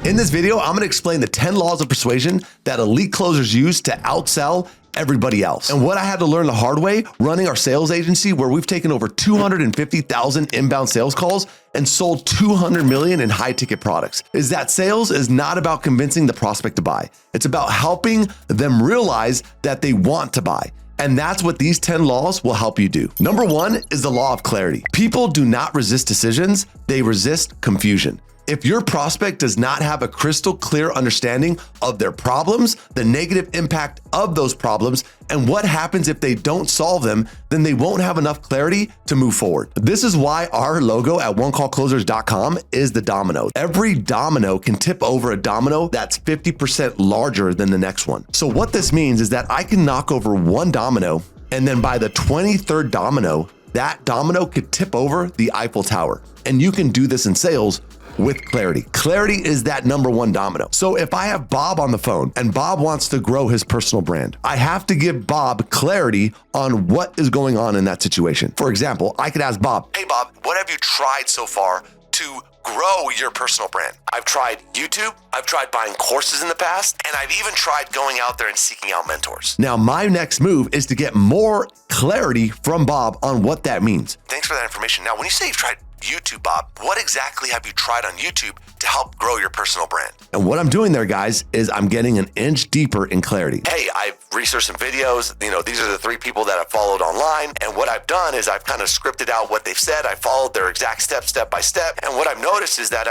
In this video, I'm gonna explain the 10 laws of persuasion that elite closers use to outsell everybody else. And what I had to learn the hard way running our sales agency, where we've taken over 250,000 inbound sales calls and sold 200 million in high ticket products, is that sales is not about convincing the prospect to buy. It's about helping them realize that they want to buy. And that's what these 10 laws will help you do. Number 1 is the law of clarity. People do not resist decisions, they resist confusion. If your prospect does not have a crystal clear understanding of their problems, the negative impact of those problems, and what happens if they don't solve them, then they won't have enough clarity to move forward. This is why our logo at onecallclosers.com is the domino. Every domino can tip over a domino that's 50% larger than the next one. So what this means is that I can knock over one domino, and then by the 23rd domino, that domino could tip over the Eiffel Tower. And you can do this in sales with clarity. Clarity is that number 1 domino. So if I have Bob on the phone and Bob wants to grow his personal brand, I have to give Bob clarity on what is going on in that situation. For example, I could ask Bob, hey Bob, what have you tried so far to grow your personal brand? I've tried YouTube, I've tried buying courses in the past, and I've even tried going out there and seeking out mentors. Now, my next move is to get more clarity from Bob on what that means. Thanks for that information. Now, when you say you've tried YouTube, Bob, what exactly have you tried on YouTube to help grow your personal brand? And what I'm doing there, guys, is I'm getting an inch deeper in clarity. Hey, I've researched some videos. These are the 3 people that I've followed online. And what I've done is I've kind of scripted out what they've said. I followed their exact steps, step by step. And what I've noticed is that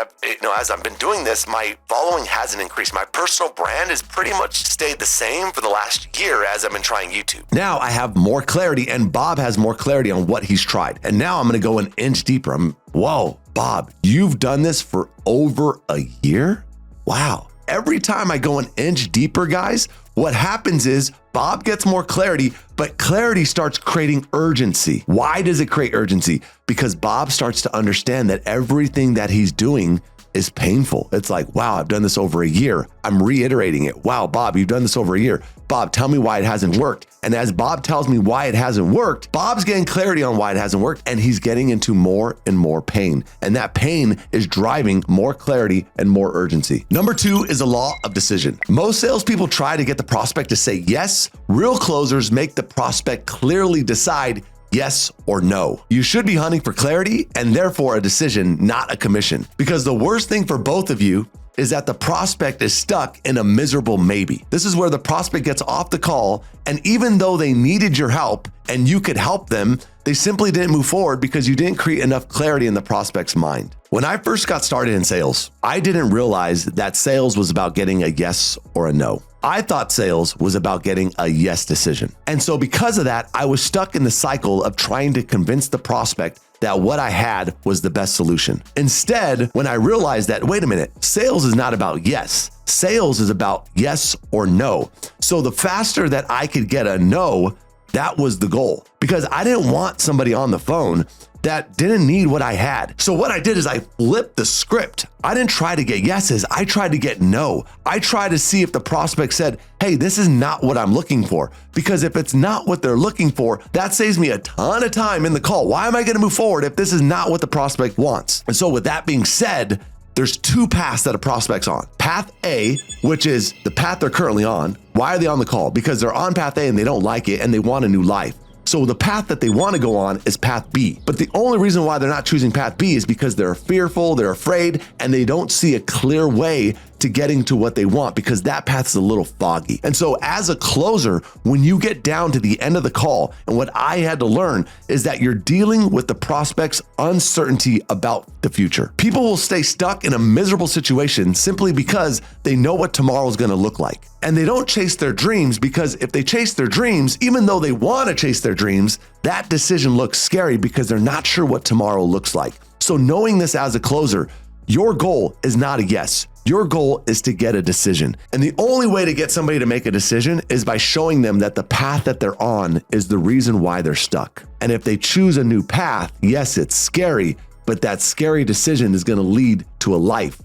as I've been doing this, my following hasn't increased. My personal brand has pretty much stayed the same for the last year as I've been trying YouTube. Now I have more clarity, and Bob has more clarity on what he's tried. And now I'm going to go an inch deeper. Whoa, Bob, you've done this for over a year? Wow. Every time I go an inch deeper, guys, what happens is Bob gets more clarity, but clarity starts creating urgency. Why does it create urgency? Because Bob starts to understand that everything that he's doing is painful. It's like, wow, I've done this over a year. I'm reiterating it. Wow, Bob, you've done this over a year. Bob, tell me why it hasn't worked. And as Bob tells me why it hasn't worked, Bob's getting clarity on why it hasn't worked, and he's getting into more and more pain. And that pain is driving more clarity and more urgency. Number 2 is the law of decision. Most salespeople try to get the prospect to say yes. Real closers make the prospect clearly decide yes or no. You should be hunting for clarity and therefore a decision, not a commission. Because the worst thing for both of you is that the prospect is stuck in a miserable maybe. This is where the prospect gets off the call, and even though they needed your help and you could help them, they simply didn't move forward because you didn't create enough clarity in the prospect's mind. When I first got started in sales, I didn't realize that sales was about getting a yes or a no. I thought sales was about getting a yes decision. And so because of that, I was stuck in the cycle of trying to convince the prospect that what I had was the best solution. Instead, when I realized that, wait a minute, sales is not about yes. Sales is about yes or no. So the faster that I could get a no, that was the goal, because I didn't want somebody on the phone that didn't need what I had. So what I did is I flipped the script. I didn't try to get yeses. I tried to get no. I tried to see if the prospect said, hey, this is not what I'm looking for. Because if it's not what they're looking for, that saves me a ton of time in the call. Why am I going to move forward if this is not what the prospect wants? And so with that being said, there's 2 paths that a prospect's on. Path A, which is the path they're currently on. Why are they on the call? Because they're on path A and they don't like it and they want a new life. So the path that they want to go on is path B. But the only reason why they're not choosing path B is because they're fearful, they're afraid, and they don't see a clear way to getting to what they want, because that path is a little foggy. And so as a closer, when you get down to the end of the call, and what I had to learn is that you're dealing with the prospect's uncertainty about the future. People will stay stuck in a miserable situation simply because they know what tomorrow is going to look like. And they don't chase their dreams, because if they chase their dreams, even though they want to chase their dreams, that decision looks scary because they're not sure what tomorrow looks like. So knowing this as a closer, your goal is not a yes. Your goal is to get a decision. And the only way to get somebody to make a decision is by showing them that the path that they're on is the reason why they're stuck. And if they choose a new path, yes, it's scary, but that scary decision is going to lead to a life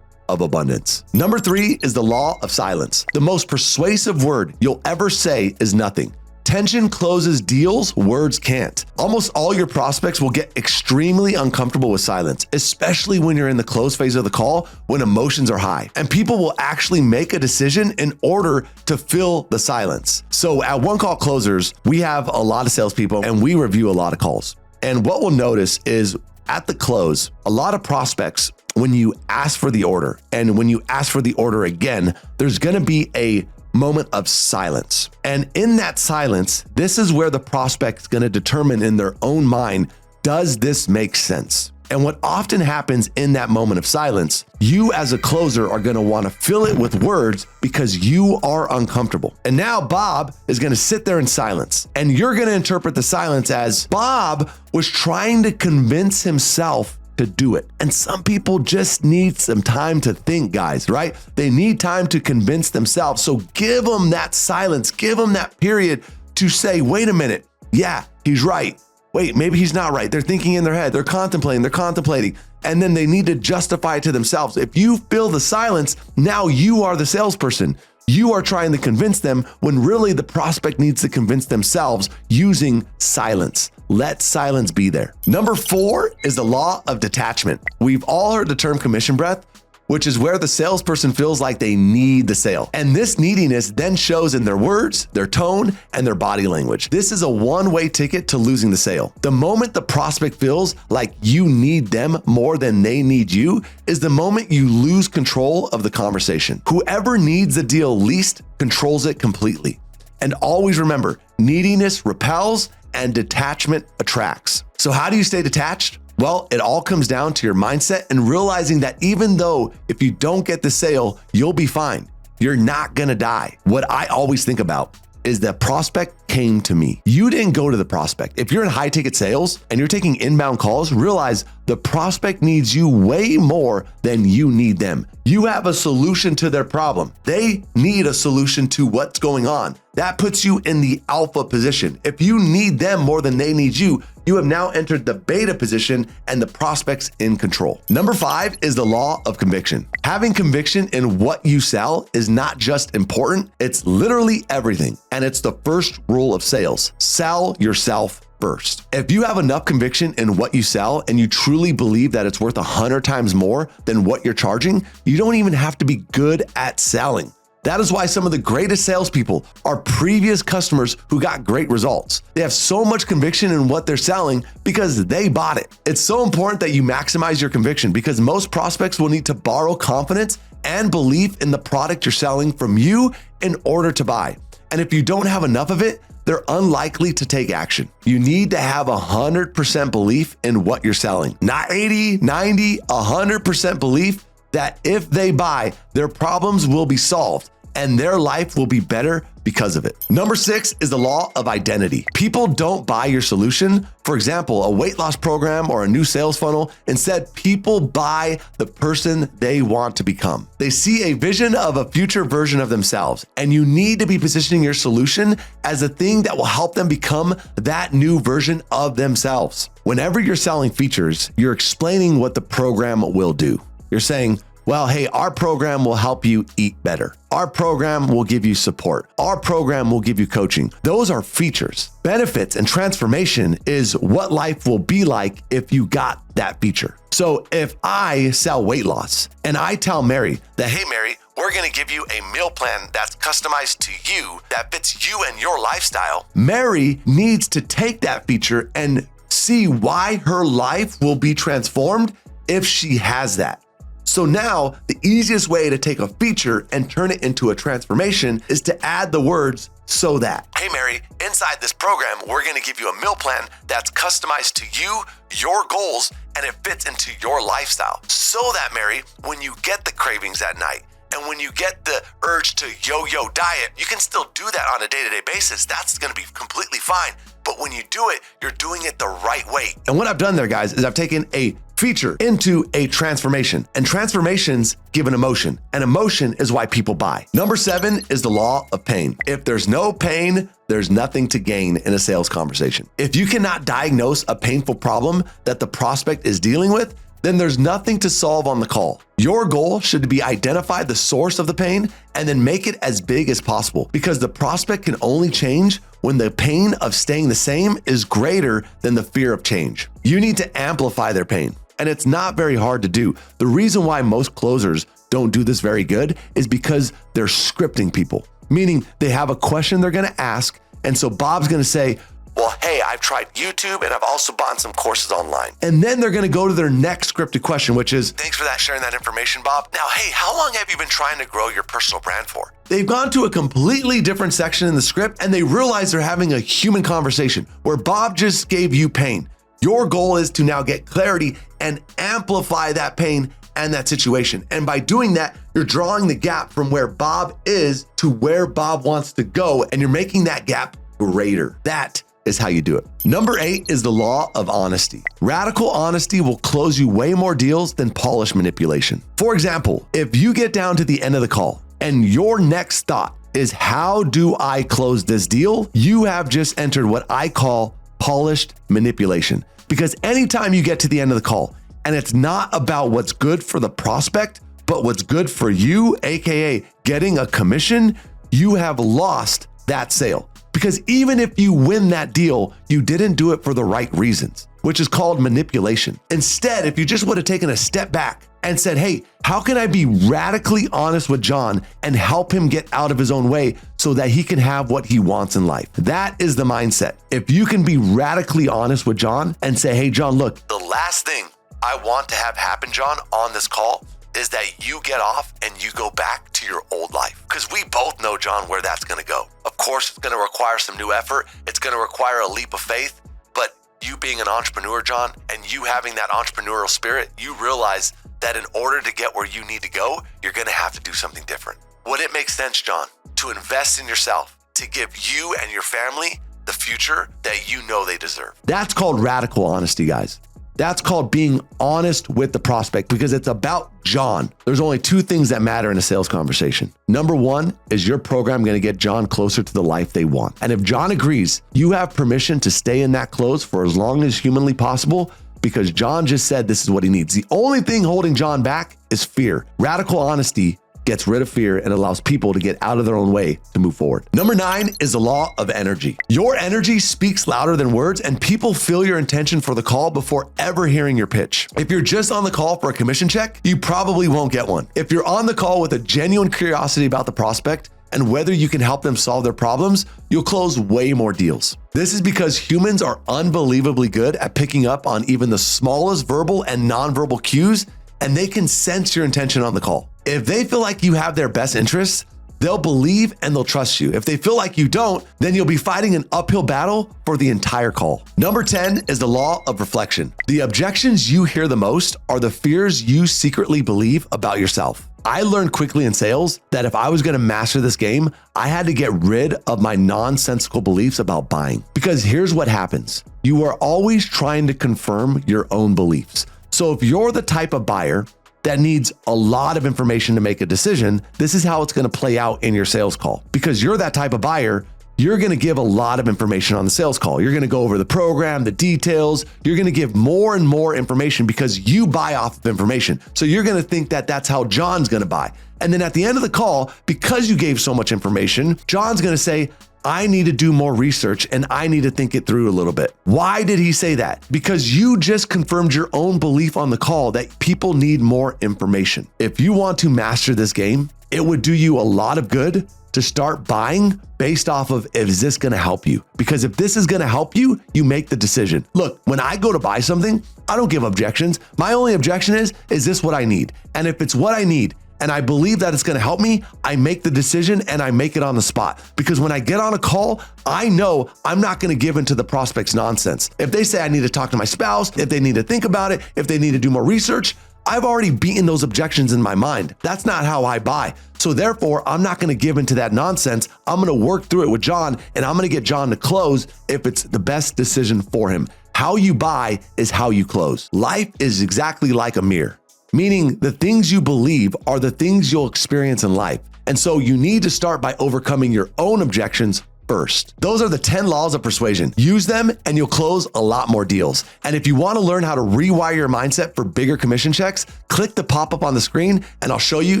of abundance. Number 3 is the law of silence. The most persuasive word you'll ever say is nothing. Tension closes deals, words can't. Almost all your prospects will get extremely uncomfortable with silence, especially when you're in the close phase of the call when emotions are high. And people will actually make a decision in order to fill the silence. So at One Call Closers, we have a lot of salespeople and we review a lot of calls. And what we'll notice is at the close, a lot of prospects, when you ask for the order and when you ask for the order again, there's going to be a moment of silence. And in that silence, this is where the prospect is going to determine in their own mind, does this make sense? And what often happens in that moment of silence, you as a closer are going to want to fill it with words because you are uncomfortable. And now Bob is going to sit there in silence, and you're going to interpret the silence as Bob was trying to convince himself to do it. And some people just need some time to think, guys, right? They need time to convince themselves. So give them that silence, give them that period to say, wait a minute. Yeah, he's right. Wait, maybe he's not right. They're thinking in their head. They're contemplating. And then they need to justify it to themselves. If you fill the silence, now you are the salesperson. You are trying to convince them when really the prospect needs to convince themselves using silence. Let silence be there. Number 4 is the law of detachment. We've all heard the term commission breath, which is where the salesperson feels like they need the sale. And this neediness then shows in their words, their tone, and their body language. This is a one-way ticket to losing the sale. The moment the prospect feels like you need them more than they need you is the moment you lose control of the conversation. Whoever needs the deal least controls it completely. And always remember, neediness repels and detachment attracts. So how do you stay detached? Well, it all comes down to your mindset and realizing that even though if you don't get the sale, you'll be fine. You're not gonna die. What I always think about is the prospect came to me. You didn't go to the prospect. If you're in high ticket sales and you're taking inbound calls, realize the prospect needs you way more than you need them. You have a solution to their problem. They need a solution to what's going on. That puts you in the alpha position. If you need them more than they need you, you have now entered the beta position and the prospect's in control. Number 5 is the law of conviction. Having conviction in what you sell is not just important, it's literally everything. And it's the first rule of sales. Sell yourself first. If you have enough conviction in what you sell and you truly believe that it's worth 100 times more than what you're charging, you don't even have to be good at selling. That is why some of the greatest salespeople are previous customers who got great results. They have so much conviction in what they're selling because they bought it. It's so important that you maximize your conviction because most prospects will need to borrow confidence and belief in the product you're selling from you in order to buy. And if you don't have enough of it, they're unlikely to take action. You need to have 100% belief in what you're selling. Not 80, 90, 100% belief that if they buy, their problems will be solved and their life will be better because of it. Number 6 is the law of identity. People don't buy your solution, for example, a weight loss program or a new sales funnel. Instead, people buy the person they want to become. They see a vision of a future version of themselves, and you need to be positioning your solution as a thing that will help them become that new version of themselves. Whenever you're selling features, you're explaining what the program will do. You're saying, well, hey, our program will help you eat better. Our program will give you support. Our program will give you coaching. Those are features. Benefits and transformation is what life will be like if you got that feature. So if I sell weight loss and I tell Mary that, hey, Mary, we're going to give you a meal plan that's customized to you, that fits you and your lifestyle, Mary needs to take that feature and see why her life will be transformed if she has that. So now the easiest way to take a feature and turn it into a transformation is to add the words so that. Hey, Mary, inside this program, we're going to give you a meal plan that's customized to you, your goals, and it fits into your lifestyle. So that, Mary, when you get the cravings at night, and when you get the urge to yo-yo diet, you can still do that on a day-to-day basis. That's going to be completely fine. But when you do it, you're doing it the right way. And what I've done there, guys, is I've taken a feature into a transformation, and transformations give an emotion, and emotion is why people buy. Number 7 is the law of pain. If there's no pain, there's nothing to gain in a sales conversation. If you cannot diagnose a painful problem that the prospect is dealing with, then there's nothing to solve on the call. Your goal should be identify the source of the pain and then make it as big as possible, because the prospect can only change when the pain of staying the same is greater than the fear of change. You need to amplify their pain, and it's not very hard to do. The reason why most closers don't do this very good is because they're scripting people, meaning they have a question they're gonna ask, and so Bob's gonna say, well, hey, I've tried YouTube and I've also bought some courses online. And then they're gonna go to their next scripted question, which is, thanks for sharing that information, Bob. Now, hey, how long have you been trying to grow your personal brand for? They've gone to a completely different section in the script and they realize they're having a human conversation where Bob just gave you pain. Your goal is to now get clarity and amplify that pain and that situation. And by doing that, you're drawing the gap from where Bob is to where Bob wants to go, and you're making that gap greater. That is how you do it. Number 8 is the law of honesty. Radical honesty will close you way more deals than polished manipulation. For example, if you get down to the end of the call and your next thought is, how do I close this deal? You have just entered what I call polished manipulation. Because anytime you get to the end of the call and it's not about what's good for the prospect, but what's good for you, AKA getting a commission, you have lost that sale. Because even if you win that deal, you didn't do it for the right reasons, which is called manipulation. Instead, if you just would have taken a step back and said, hey, how can I be radically honest with John and help him get out of his own way so that he can have what he wants in life? That is the mindset. If you can be radically honest with John and say, hey, John, look, the last thing I want to have happen, John, on this call is that you get off and you go back to your old life. Because we both know, John, where that's gonna go. Of course, it's gonna require some new effort. It's gonna require a leap of faith. But you being an entrepreneur, John, and you having that entrepreneurial spirit, you realize that in order to get where you need to go, you're gonna have to do something different. Would it make sense, John, to invest in yourself, to give you and your family the future that you know they deserve? That's called radical honesty, guys. That's called being honest with the prospect, because it's about John. There's only 2 things that matter in a sales conversation. Number 1, is your program going to get John closer to the life they want? And if John agrees, you have permission to stay in that close for as long as humanly possible, because John just said this is what he needs. The only thing holding John back is fear. Radical honesty gets rid of fear and allows people to get out of their own way to move forward. Number 9 is the law of energy. Your energy speaks louder than words, and people feel your intention for the call before ever hearing your pitch. If you're just on the call for a commission check, you probably won't get one. If you're on the call with a genuine curiosity about the prospect and whether you can help them solve their problems, you'll close way more deals. This is because humans are unbelievably good at picking up on even the smallest verbal and nonverbal cues, and they can sense your intention on the call. If they feel like you have their best interests, they'll believe and they'll trust you. If they feel like you don't, then you'll be fighting an uphill battle for the entire call. Number 10 is the law of reflection. The objections you hear the most are the fears you secretly believe about yourself. I learned quickly in sales that if I was going to master this game, I had to get rid of my nonsensical beliefs about buying. Because here's what happens. You are always trying to confirm your own beliefs. So if you're the type of buyer that needs a lot of information to make a decision, this is how it's going to play out in your sales call. Because you're that type of buyer, you're going to give a lot of information on the sales call. You're going to go over the program, the details. You're going to give more and more information because you buy off of information. So you're going to think that that's how John's going to buy. And then at the end of the call, because you gave so much information, John's going to say, I need to do more research and I need to think it through a little bit. Why did he say that? Because you just confirmed your own belief on the call that people need more information. If you want to master this game, it would do you a lot of good to start buying based off of, is this going to help you? Because if this is going to help you, you make the decision. Look, when I go to buy something, I don't give objections. My only objection is this what I need? And if it's what I need, and I believe that it's going to help me, I make the decision and I make it on the spot. Because when I get on a call, I know I'm not going to give into the prospect's nonsense. If they say I need to talk to my spouse, if they need to think about it, if they need to do more research, I've already beaten those objections in my mind. That's not how I buy. So therefore, I'm not going to give into that nonsense. I'm going to work through it with John and I'm going to get John to close if it's the best decision for him. How you buy is how you close. Life is exactly like a mirror. Meaning the things you believe are the things you'll experience in life. And so you need to start by overcoming your own objections first. Those are the 10 laws of persuasion. Use them and you'll close a lot more deals. And if you want to learn how to rewire your mindset for bigger commission checks, click the pop-up on the screen and I'll show you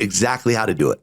exactly how to do it.